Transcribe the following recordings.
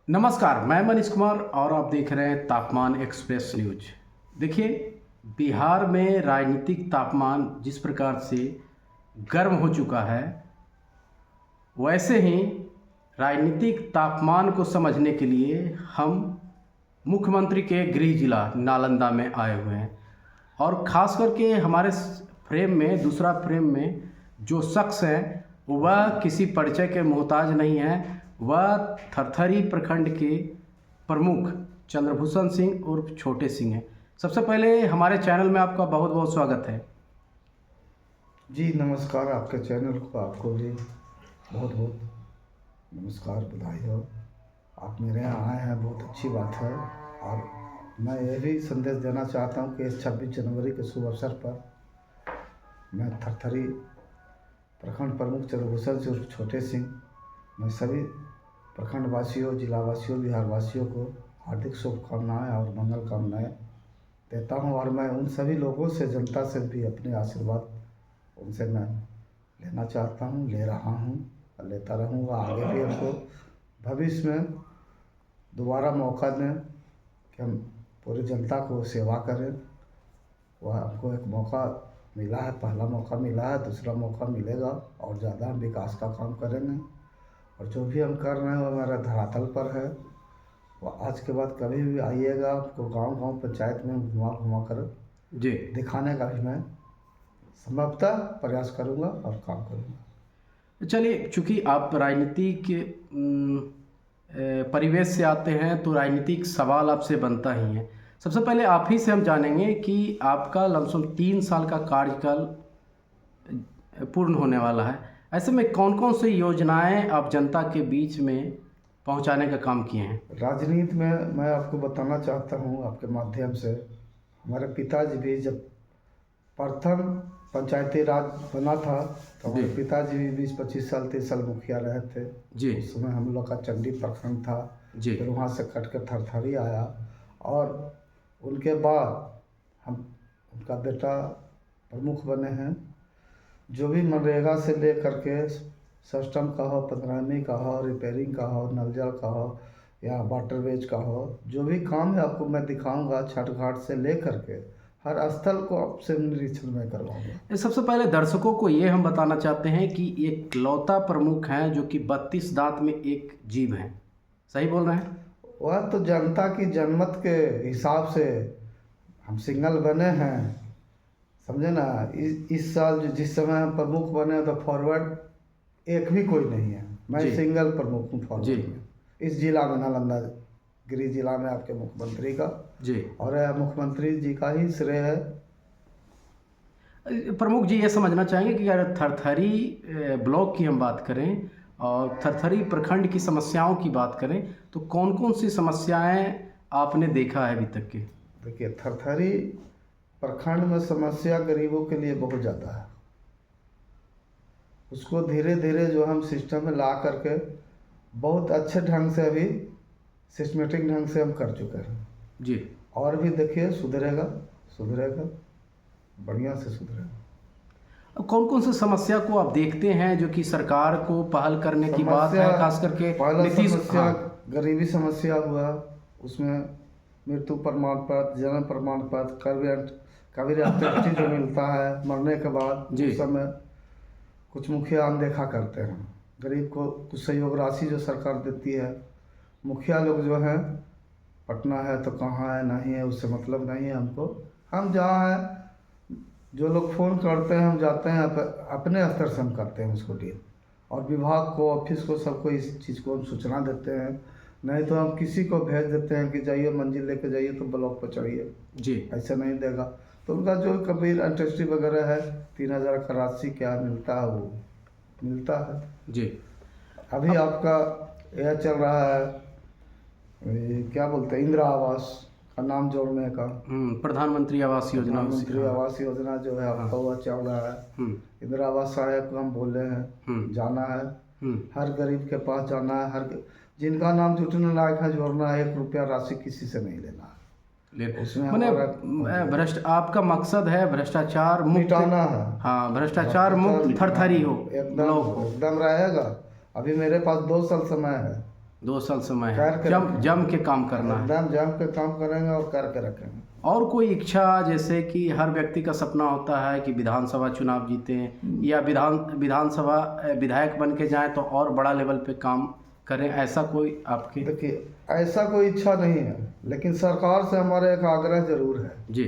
नमस्कार, मैं मनीष कुमार और आप देख रहे हैं तापमान एक्सप्रेस न्यूज। देखिए, बिहार में राजनीतिक तापमान जिस प्रकार से गर्म हो चुका है, वैसे ही राजनीतिक तापमान को समझने के लिए हम मुख्यमंत्री के गृह जिला नालंदा में आए हुए हैं। और ख़ास करके हमारे फ्रेम में, दूसरा फ्रेम में जो शख्स हैं वह किसी परिचय के मोहताज नहीं है। वह थरथरी प्रखंड के प्रमुख चंद्रभूषण सिंह उर्फ छोटे सिंह हैं। सबसे पहले हमारे चैनल में आपका बहुत बहुत स्वागत है। जी नमस्कार, आपके चैनल को आपको भी बहुत बहुत नमस्कार, बधाई हो। आप मेरे यहाँ आए हैं, बहुत अच्छी बात है। और मैं ये भी संदेश देना चाहता हूँ कि इस 26 जनवरी के शुभ अवसर पर मैं थरथरी प्रखंड प्रमुख चंद्रभूषण सिंह उर्फ छोटे सिंह, मैं सभी प्रखंड वासियों, जिला वासियों, बिहार वासियों को हार्दिक शुभकामनाएँ और मंगल कामनाएँ देता हूँ। और मैं उन सभी लोगों से, जनता से भी अपने आशीर्वाद उनसे मैं लेना चाहता हूँ, ले रहा हूँ और लेता रहूँगा। आगे भी हमको भविष्य में दोबारा मौका दें कि हम पूरी जनता को सेवा करें। वह हमको एक मौका मिला है, पहला मौका मिला है, दूसरा मौका मिलेगा और ज़्यादा हम विकास का काम करेंगे। और जो भी हम कर रहे हैं वो हमारा धरातल पर है। वह आज के बाद कभी भी आइएगा, आपको गांव-गांव पंचायत में घुमा कर जी दिखाने का भी मैं संभवतः प्रयास करूंगा और काम करूंगा। चलिए, चूँकि आप राजनीतिक परिवेश से आते हैं तो राजनीतिक सवाल आपसे बनता ही है। सबसे पहले आप ही से हम जानेंगे कि आपका लमसम 3 साल का कार्यकाल पूर्ण होने वाला है। ऐसे में कौन कौन सी योजनाएं आप जनता के बीच में पहुंचाने का काम किए हैं? राजनीति में मैं आपको बताना चाहता हूं आपके माध्यम से, हमारे पिताजी भी जब प्रथम पंचायती राज बना था तो हमारे पिताजी भी 20-25 साल 30 साल मुखिया रहे थे जी। उस समय हम लोग का चंडी प्रखंड था जी। फिर वहाँ से कट कर थरथरी आया और उनके बाद हम उनका बेटा प्रमुख बने हैं। जो भी मनरेगा से ले करके सिस्टम का हो, 15वीं का हो, रिपेयरिंग का हो, नल जल का हो या वाटरवेज का हो, जो भी काम है आपको मैं दिखाऊंगा। छठ घाट से ले करके हर स्थल को आपसे निरीक्षण में करवाऊंगा। सबसे पहले दर्शकों को ये हम बताना चाहते हैं कि एक लौता प्रमुख हैं जो कि 32 दांत में एक जीव हैं। सही बोल रहे हैं? वह तो जनता की जनमत के हिसाब से हम सिंगल बने हैं, समझे ना। इस साल जिस समय हम प्रमुख बने तो फॉरवर्ड एक भी कोई नहीं है। मैं सिंगल प्रमुख हूँ फॉरवर्ड में इस जिला में, नालंदा गृह जिला में आपके मुख्यमंत्री का जी। और मुख्यमंत्री जी का ही श्रेय है। प्रमुख जी, ये समझना चाहेंगे कि अगर थरथरी ब्लॉक की हम बात करें और थरथरी प्रखंड की समस्याओं की बात करें तो कौन कौन सी समस्याएं आपने देखा है अभी तक के? देखिए, थरथरी प्रखंड में समस्या गरीबों के लिए बहुत ज़्यादा है। उसको धीरे धीरे जो हम सिस्टम में ला करके बहुत अच्छे ढंग से अभी सिस्टमेटिक ढंग से हम कर चुके हैं जी। और भी देखिए सुधरेगा, सुधरेगा, बढ़िया से सुधरेगा। कौन कौन सी समस्या को आप देखते हैं जो कि सरकार को पहल करने की बात है? खास करके पहला समस्या गरीबी समस्या हुआ, उसमें मृत्यु प्रमाण पत्र, जन्म प्रमाण पत्र, कभी अंत्येष्टि जो मिलता है मरने के बाद, उस समय कुछ मुखिया अनदेखा करते हैं। गरीब को कुछ सहयोग राशि जो सरकार देती है, मुखिया लोग जो हैं पटना है तो कहाँ है नहीं है उससे मतलब नहीं है हमको। हम जहाँ हैं, जो लोग फ़ोन करते हैं हम जाते हैं, अपने स्तर से हम करते हैं उसको डील। और विभाग को, ऑफिस को, सबको इस चीज़ को हम सूचना देते हैं। नहीं तो हम किसी को भेज देते हैं कि जाइए मंजिल लेके जाइए तो ब्लॉक पर चढ़िए जी, ऐसा नहीं देगा। तो उनका जो कभी अंत्येष्टि वगैरह है 3000 का राशि क्या मिलता है वो मिलता है जी। अभी आपका यह चल रहा है, क्या बोलते हैं, इंदिरा आवास का नाम जोड़ने का, प्रधानमंत्री आवास योजना। प्रधानमंत्री आवास योजना जो है आपका वह चल रहा है। इंदिरा आवास साहब को हम बोले हैं, जाना है, हर गरीब के पास जाना है, हर जिनका नाम जुटने लायक है जोड़ना है। 1 रुपया राशि किसी से नहीं लेना है। उसमें मैंने आपका मकसद है भ्रष्टाचार मुक्त मिटाना है। हाँ, भ्रष्टाचार मुक्त थरथरी हो, एकदम रहेगा। अभी मेरे पास 2 साल समय है, 2 साल समय कर है, के जम रखेंगे। जम के काम करना है। एकदम जम के काम करेंगे और करके रखेंगे। और कोई इच्छा, जैसे कि हर व्यक्ति का सपना होता है कि विधानसभा चुनाव जीतें या विधानसभा विधायक बन के जाएं तो और बड़ा लेवल पे काम करें, ऐसा कोई आपके? देखिए, ऐसा कोई इच्छा नहीं है, लेकिन सरकार से हमारा एक आग्रह जरूर है जी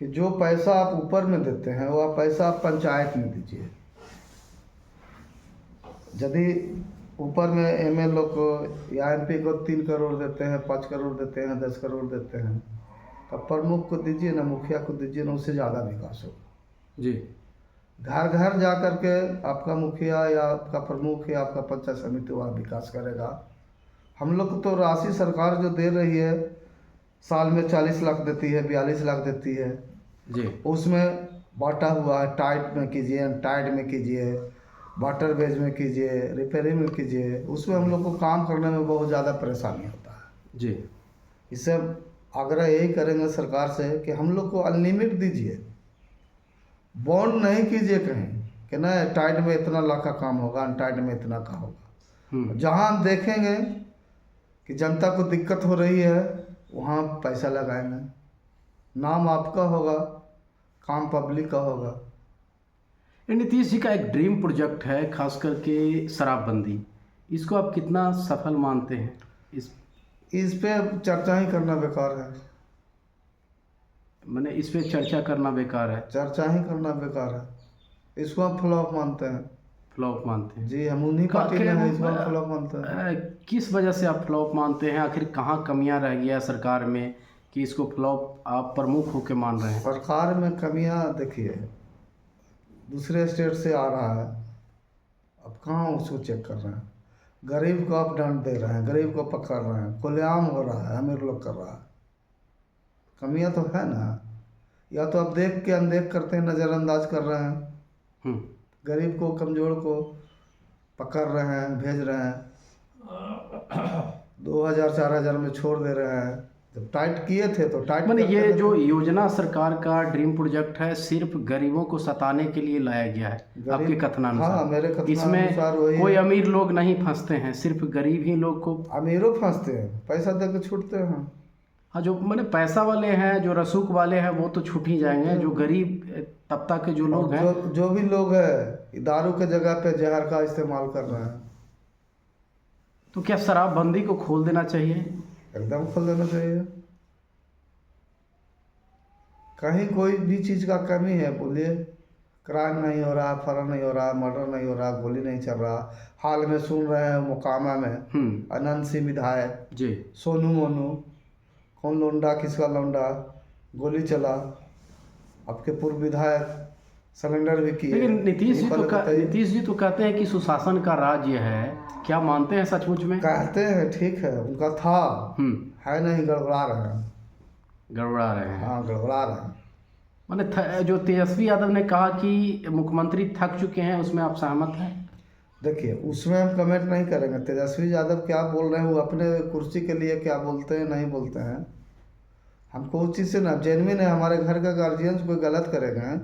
कि जो पैसा आप ऊपर में देते हैं वह पैसा आप पंचायत में दीजिए। यदि ऊपर में एमएलए को या एमपी को 3 करोड़ देते हैं, 5 करोड़ देते हैं, 10 करोड़ देते हैं, तब प्रमुख को दीजिए ना, मुखिया को दीजिए ना, उससे ज़्यादा विकास होगा। जी। घर घर जा कर के आपका मुखिया या आपका प्रमुख या आपका पंचायत समिति वह विकास करेगा। हम लोग को तो राशि सरकार जो दे रही है, साल में 40 लाख देती है, 42 लाख देती है। जी। उसमें बांटा हुआ है, टाइट में कीजिए, अनटाइट में कीजिए, वाटर बेज में कीजिए, रिपेयरिंग में कीजिए। उसमें हम लोग को काम करने में बहुत ज़्यादा परेशानी होता है। जी। इससे आग्रह यही करेंगे सरकार से कि हम लोग को अनलिमिट दीजिए, बॉन्ड नहीं कीजिए कहीं कि ना टाइट में इतना लाख का काम होगा, अनटाइट में इतना का होगा। जहाँ हम देखेंगे कि जनता को दिक्कत हो रही है वहाँ पैसा लगाएंगे, नाम आपका होगा, काम पब्लिक का होगा। नीतीश जी का एक ड्रीम प्रोजेक्ट है, खास करके शराबबंदी, इसको आप कितना सफल मानते हैं? इस पे चर्चा ही करना बेकार है। मैंने इस पे चर्चा करना बेकार है? चर्चा ही करना बेकार है। इसको हम फ्लॉप मानते हैं। फ्लॉप मानते हैं? जी, हम उन्हीं पार्टी में हैं, इसको हम फ्लॉप मानते हैं। किस वजह से आप फ्लॉप मानते हैं? आखिर कहाँ कमियां रह गया सरकार में कि इसको फ्लॉप आप प्रमुख होकर मान रहे हैं? सरकार में कमियां देखिए, दूसरे स्टेट से आ रहा है, अब कहाँ उसको चेक कर रहे हैं। गरीब को आप दंड दे रहे हैं, गरीब को पकड़ रहे हैं, खुलेआम हो रहा है, अमीर लोग कर रहा है। कमियां तो है ना। या तो आप देख के अनदेख करते हैं, नज़रअंदाज कर रहे हैं, गरीब को कमज़ोर को पकड़ रहे हैं, भेज रहे हैं, 2000-4000 में छोड़ दे रहे हैं। जब टाइट किए थे तो टाइट मैंने ये जो योजना सरकार का ड्रीम प्रोजेक्ट है, सिर्फ गरीबों को सताने के लिए लाया गया है आपके कथनानुसार? हाँ, मेरे कथनानुसार इसमें वही कोई है। अमीर लोग नहीं फंसते हैं, सिर्फ गरीब ही लोग को। अमीरों फंसते हैं, पैसा दे के छूटते हैं। हाँ, जो मैंने पैसा वाले हैं, जो रसूख वाले हैं, वो तो छूट ही जाएंगे। जो गरीब तबका के जो लोग हैं, जो भी लोग हैं, दारू के जगह पे जहर का इस्तेमाल कर रहे हैं। तो क्या शराबबंदी को खोल देना चाहिए? एकदम खोल देना चाहिए। कहीं कोई भी चीज़ का कमी है बोलिए, क्राइम नहीं हो रहा, फर्म नहीं हो रहा, मर्डर नहीं हो रहा, गोली नहीं चल रहा। हाल में सुन रहे हैं मोकामा में अनंत सिंह विधायक जी, सोनू मोनू, कौन लौंडा किसका लौंडा, गोली चला। आपके पूर्व विधायक सरेंडर भी किए। लेकिन नीतीश जी तो कहते हैं कि सुशासन का राज्य है, क्या मानते हैं सचमुच में? कहते हैं, ठीक है, उनका था, है नहीं, गड़बड़ा रहे हैं। गड़बड़ा रहे हैं? हाँ, गड़बड़ा रहे हैं। मैंने जो तेजस्वी यादव ने कहा कि मुख्यमंत्री थक चुके हैं, उसमें आप सहमत हैं? देखिए, उसमें हम कमेंट नहीं करेंगे। तेजस्वी यादव क्या बोल रहे हैं, वो अपने कुर्सी के लिए क्या बोलते हैं नहीं बोलते हैं, हमको उस चीज़ से ना जेन्युइन है। हमारे घर का गार्जियन कोई गलत करेगा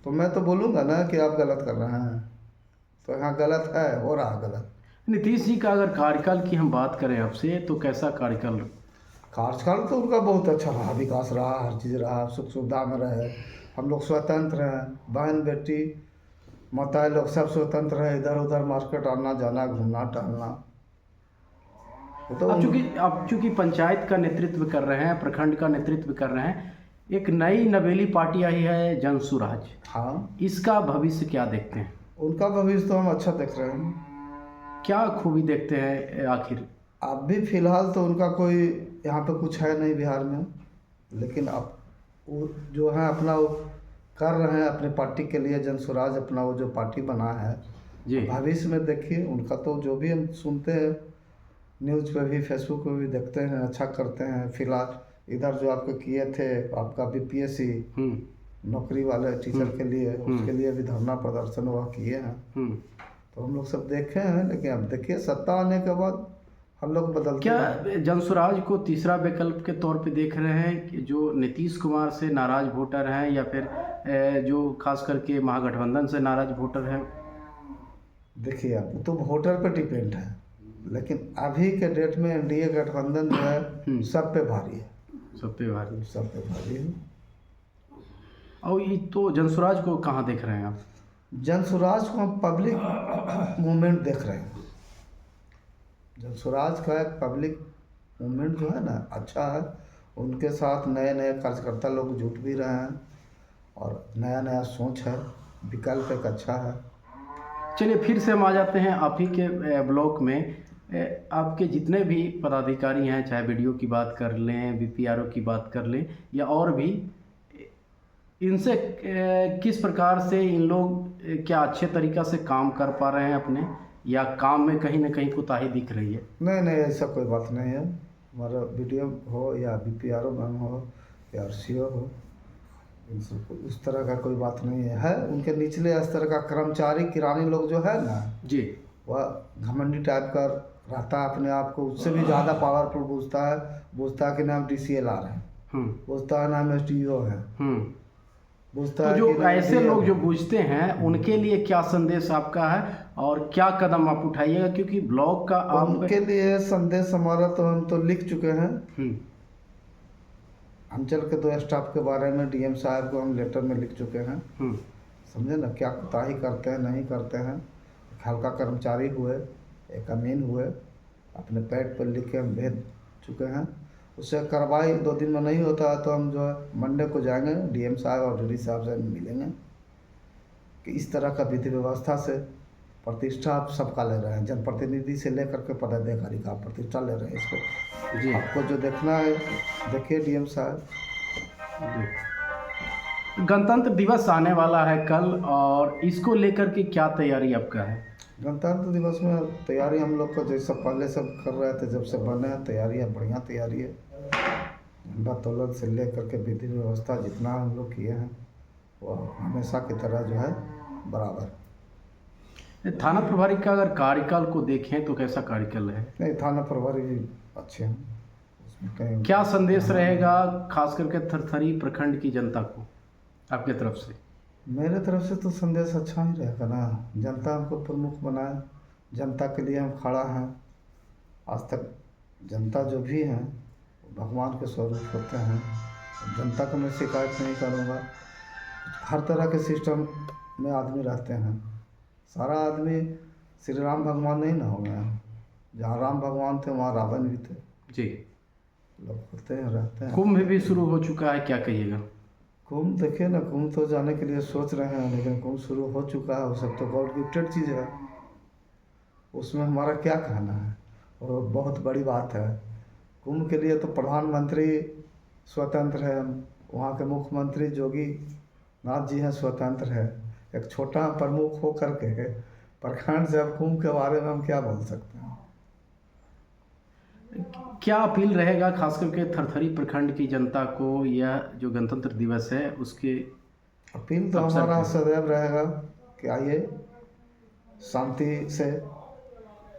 तो मैं तो बोलूँगा ना कि आप गलत कर रहे हैं, तो यहाँ गलत है, हो रहा गलत। नीतीश जी का अगर कार्यकाल की हम बात करें आपसे, तो कैसा कार्यकाल? कार्यकाल तो उनका बहुत अच्छा रहा, विकास रहा, हर चीज़ रहा, सुख सुविधा में रहे, हम लोग स्वतंत्र हैं, बहन बेटी माताएं लोग सब स्वतंत्र है, इधर उधर मार्केट आना जाना, घूमना टहलना। तो आप चूंकि पंचायत का नेतृत्व कर रहे हैं, प्रखंड का नेतृत्व कर रहे हैं, एक नई नवेली पार्टी आई है जनसुराज। हाँ, इसका भविष्य क्या देखते हैं? उनका भविष्य तो हम अच्छा देख रहे हैं। क्या खूबी देखते हैं आखिर? अभी फिलहाल तो उनका कोई यहाँ पे कुछ है नहीं बिहार में, लेकिन अब वो जो है अपना वो कर रहे हैं अपने पार्टी के लिए। जनसुराज अपना वो जो पार्टी बना है जी, भविष्य में देखिए उनका तो जो भी हम सुनते हैं न्यूज़ पे भी, फेसबुक पे भी देखते हैं, अच्छा करते हैं। फिलहाल इधर जो आपके किए थे, आपका बीपीएससी नौकरी वाले टीचर के लिए, उसके लिए भी धरना प्रदर्शन वह किए हैं, तो हम लोग सब देखे हैं। लेकिन अब देखिए सत्ता आने के बाद हम लोग बदलते क्या हैं। जनसुराज को तीसरा विकल्प के तौर पे देख रहे हैं कि जो नीतीश कुमार से नाराज वोटर हैं, या फिर जो खास करके महागठबंधन से नाराज वोटर हैं? देखिए अब तो वोटर पे डिपेंड है। लेकिन अभी के डेट में एनडीए गठबंधन जो है सब पे भारी है, सब पे भारी। सब पे भारी है। और ये तो जनसुराज को कहाँ देख रहे हैं आप? जनसुराज को हम पब्लिक मूवमेंट देख रहे हैं। जनसुराज का एक पब्लिक मूवमेंट जो है ना अच्छा है, उनके साथ नए नए कार्यकर्ता लोग जुट भी रहे हैं और नया नया सोच है, विकल्प एक अच्छा है। चलिए फिर से हम आ जाते हैं आप ही के ब्लॉक में। आपके जितने भी पदाधिकारी हैं, चाहे वीडियो की बात कर लें, बीपीआरओ की बात कर लें या और भी, इनसे किस प्रकार से इन लोग क्या अच्छे तरीक़ा से काम कर पा रहे हैं अपने, या काम में कहीं ना कहीं कोताही दिख रही है? नहीं नहीं, ऐसा कोई बात नहीं है। हमारा बीडीओ हो या बीपीआरओ मैम हो या आरसीओ हो, इन सबको उस तरह का कोई बात नहीं है। उनके निचले स्तर का कर्मचारी किरानी लोग जो है ना जी, वह घमंडी टाइप का रहता है, अपने आप को उससे भी ज़्यादा पावरफुल पूछता है कि नाम DCLR है, पूछता है नाम SDO है, पूछता तो है जो कि नाम ऐसे DM लोग जो है। पूछते हैं उनके लिए क्या संदेश आपका है और क्या कदम आप उठाइएगा? क्योंकि ब्लॉग का आप उनके लिए संदेश हमारा तो हम तो लिख चुके हैं। अंचल के 2 स्टाफ के बारे में DM साहब को हम लेटर में लिख चुके हैं। समझे ना, क्या कोताही करते हैं नहीं करते हैं। एक हल्का कर्मचारी हुए, एक अमीन हुए, अपने पैड पर लिख के हम भेज चुके हैं। उससे कार्रवाई 2 दिन में नहीं होता है तो हम जो है मंडे को जाएंगे, DM साहब और DD साहब से मिलेंगे कि इस तरह का विधि व्यवस्था से प्रतिष्ठा आप सबका ले रहे हैं, जनप्रतिनिधि से लेकर के पदाधिकारी का प्रतिष्ठा ले रहे हैं। इसको जी, आपको जो देखना है देखिए DM साहब। गणतंत्र दिवस आने वाला है कल, और इसको लेकर के क्या तैयारी आपका है? गणतंत्र दिवस में तैयारी हम लोग को जैसा पहले सब कर रहे थे, जब से बने हैं तैयारी है, बढ़िया तैयारी है। झंडा तोलन से लेकर के विधि व्यवस्था जितना हम लोग किए हैं वो हमेशा की तरह जो है बराबर। थाना प्रभारी का अगर कार्यकाल को देखें तो कैसा कार्यकाल है? नहीं, थाना प्रभारी भी अच्छे हैं, उसमें कहीं क्या संदेश रहेगा खास करके थरथरी प्रखंड की जनता को आपके तरफ से? मेरे तरफ से तो संदेश अच्छा ही रहेगा ना। जनता हमको प्रमुख बनाए, जनता के लिए हम खड़ा हैं। आज तक जनता जो भी हैं भगवान के स्वरूप होते हैं। जनता को मैं शिकायत नहीं करूँगा। हर तरह के सिस्टम में आदमी रहते हैं, सारा आदमी श्री राम भगवान नहीं ना हो गया। जहाँ राम भगवान थे वहाँ रावण भी थे जी। लोग होते हैं, रहते हैं। कुंभ भी शुरू हो चुका है, क्या कहिएगा? कुंभ देखिए ना, कुंभ तो जाने के लिए सोच रहे हैं, लेकिन कुंभ शुरू हो चुका है। वो सब तो गॉड गिफ्टेड चीज़ है, उसमें हमारा क्या कहना है। और बहुत बड़ी बात है। कुंभ के लिए तो प्रधानमंत्री स्वतंत्र है, वहाँ के मुख्यमंत्री जोगी नाथ जी हैं स्वतंत्र है। एक छोटा प्रमुख हो करके प्रखंड से अब कुंभ के बारे में हम क्या बोल सकते हैं। क्या अपील रहेगा खास करके थरथरी प्रखंड की जनता को, यह जो गणतंत्र दिवस है उसके? अपील तो हमारा सदैव रहेगा कि आइए शांति से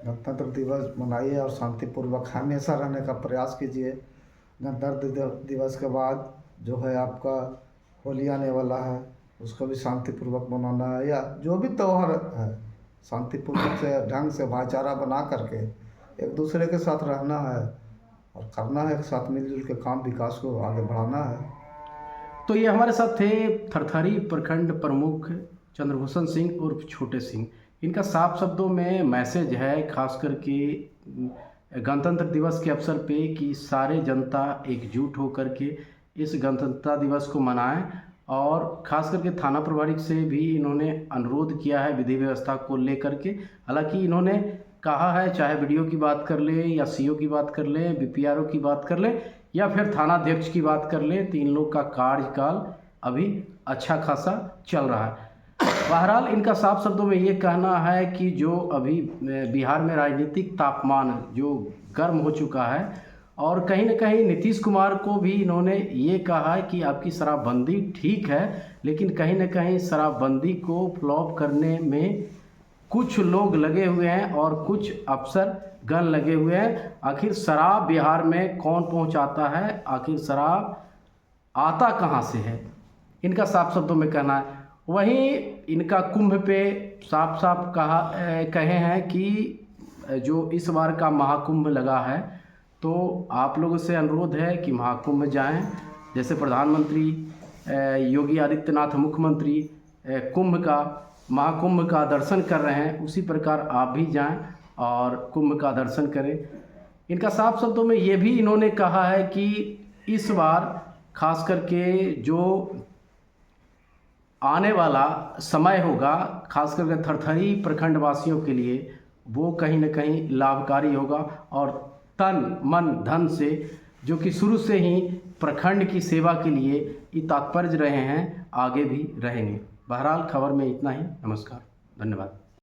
गणतंत्र दिवस मनाइए और शांतिपूर्वक हमेशा रहने का प्रयास कीजिए। गणतंत्र दिवस के बाद जो है आपका होली आने वाला है, उसको भी शांतिपूर्वक मनाना है, या जो भी त्यौहार है शांतिपूर्वक से ढंग से भाईचारा बना करके एक दूसरे के साथ रहना है और करना है, एक साथ मिलजुल के काम विकास को आगे बढ़ाना है। तो ये हमारे साथ थे थरथरी प्रखंड प्रमुख चंद्रभूषण सिंह उर्फ छोटे सिंह। इनका साफ शब्दों में मैसेज है खास करके गणतंत्र दिवस के अवसर पे कि सारे जनता एकजुट होकर के इस गणतंत्र दिवस को मनाएं, और ख़ास करके थाना प्रभारी से भी इन्होंने अनुरोध किया है विधि व्यवस्था को लेकर के। हालांकि इन्होंने कहा है, चाहे वीडियो की बात कर ले या सीओ की बात कर ले, बीपीआरओ की बात कर ले या फिर थानाध्यक्ष की बात कर ले, तो इन लोग का कार्यकाल अभी अच्छा खासा चल रहा है। बहरहाल इनका साफ शब्दों में ये कहना है कि जो अभी बिहार में राजनीतिक तापमान जो गर्म हो चुका है, और कहीं ना कहीं नीतीश कुमार को भी इन्होंने ये कहा है कि आपकी शराबबंदी ठीक है, लेकिन कहीं ना कहीं शराबबंदी को फ्लॉप करने में कुछ लोग लगे हुए हैं और कुछ अफसर गन लगे हुए हैं। आखिर शराब बिहार में कौन पहुंचाता है, आखिर शराब आता कहां से है, इनका साफ शब्दों में कहना है। वहीं इनका कुंभ पे साफ साफ कहे हैं कि जो इस बार का महाकुंभ लगा है, तो आप लोगों से अनुरोध है कि महाकुंभ में जाएं। जैसे प्रधानमंत्री योगी आदित्यनाथ मुख्यमंत्री महाकुंभ का दर्शन कर रहे हैं, उसी प्रकार आप भी जाएं और कुंभ का दर्शन करें। इनका साफ शब्दों में ये भी इन्होंने कहा है कि इस बार खास करके जो आने वाला समय होगा, खास करके थरथरी प्रखंड वासियों के लिए, वो कहीं न कहीं लाभकारी होगा और तन मन धन से, जो कि शुरू से ही प्रखंड की सेवा के लिए ये तात्पर्य रहे हैं, आगे भी रहेंगे। बहरहाल खबर में इतना ही। नमस्कार, धन्यवाद।